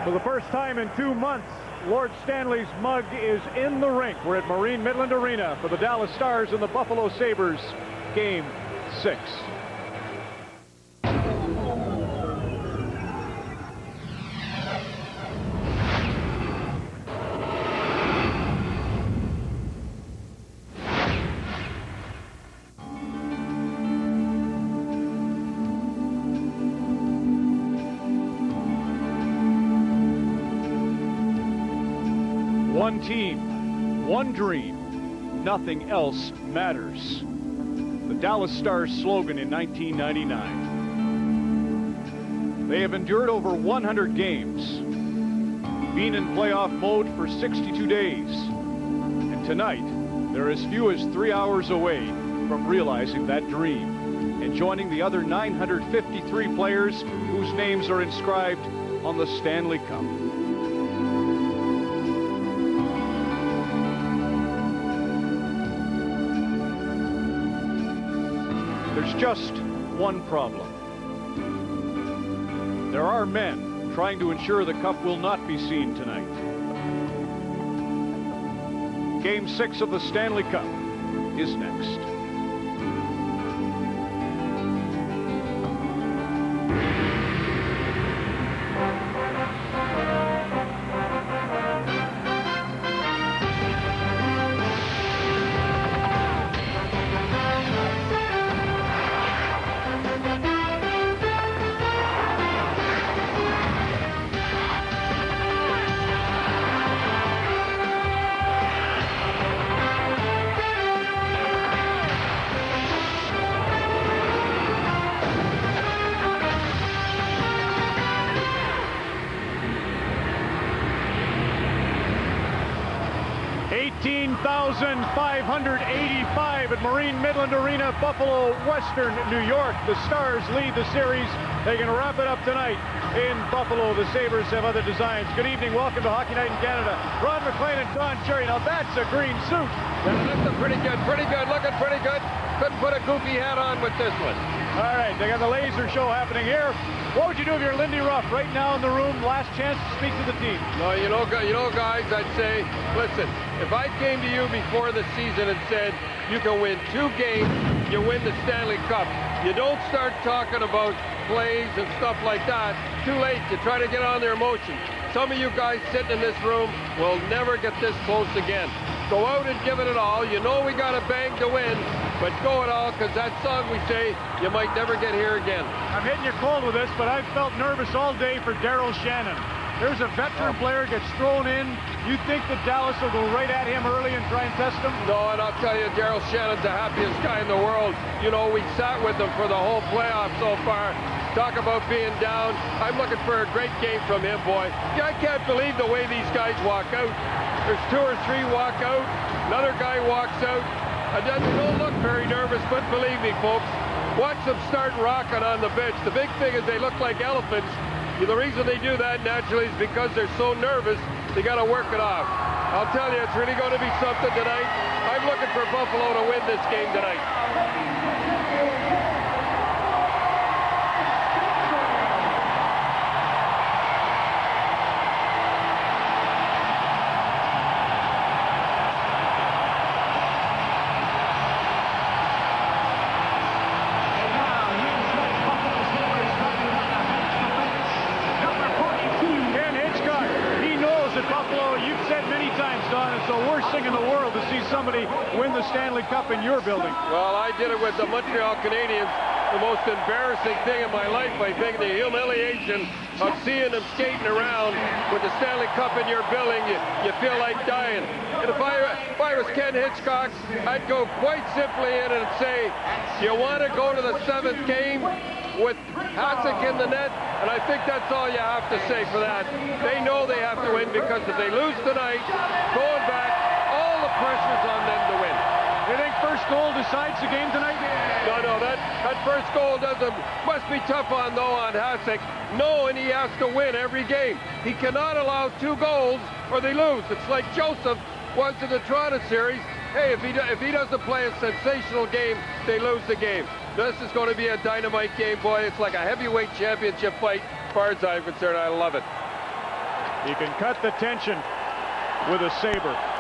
For the first time in 2 months, Lord Stanley's mug is in the rink. We're at Marine Midland Arena for the Dallas Stars and the Buffalo Sabres, Game 6. One team, one dream, nothing else matters. The Dallas Stars slogan in 1999. They have endured over 100 games, been in playoff mode for 62 days, and tonight they're as few as 3 hours away from realizing that dream and joining the other 953 players whose names are inscribed on the Stanley Cup. There's just one problem. There are men trying to ensure the cup will not be seen tonight. Game 6 of the Stanley Cup is next. $18,585 at Marine Midland Arena, Buffalo, Western New York. The Stars lead the series. They can wrap it up tonight in Buffalo. The Sabres have other designs. Good evening. Welcome to Hockey Night in Canada. Ron McLean and Don Cherry. Now that's a green suit. That's pretty good. Looking pretty good. Couldn't put a goofy hat on with this one. All right, they got the laser show happening here. What would you do if you're Lindy Ruff right now in the room? Last chance to speak to the team. No, you know, guys, I'd say, listen, if I came to you before the season and said you can win 2 games, you win the Stanley Cup. You don't start talking about plays and stuff like that. Too late to try to get on their emotion. Some of you guys sitting in this room will never get this close again. Go out and give it all. You know we got a bang to win, but go it all, because that song we say, you might never get here again. I'm hitting you cold with this, but I've felt nervous all day for Daryl Shannon. There's a veteran player gets thrown in. You think that Dallas will go right at him early and try and test him? No, and I'll tell you, Daryl Shannon's the happiest guy in the world. You know, we sat with him for the whole playoff so far. Talk about being down. I'm looking for a great game from him, boy. Yeah, I can't believe the way these guys walk out. There's 2 or 3 walk out. Another guy walks out. And then they don't look very nervous, but believe me, folks, watch them start rocking on the bench. The big thing is they look like elephants. The reason they do that, naturally, is because they're so nervous, they got to work it off. I'll tell you, it's really going to be something tonight. I'm looking for Buffalo to win this game tonight. Somebody win the Stanley Cup in your building. Well, I did it with the Montreal Canadiens. The most embarrassing thing in my life, I think, the humiliation of seeing them skating around with the Stanley Cup in your building. You feel like dying. And if I was Ken Hitchcock, I'd go quite simply in and say, you want to go to the 7th game with HNIC in the net? And I think that's all you have to say for that. They know they have to win, because if they lose tonight, going back, all the pressure's on them to win. You think first goal decides the game tonight? No, that first goal must be tough on HNIC, knowing he has to win every game. He cannot allow 2 goals or they lose. It's like Joseph was in the Toronto series. Hey, if he doesn't play a sensational game, they lose the game. This is going to be a dynamite game, boy. It's like a heavyweight championship fight, as far as I'm concerned. I love it. He can cut the tension with a saber.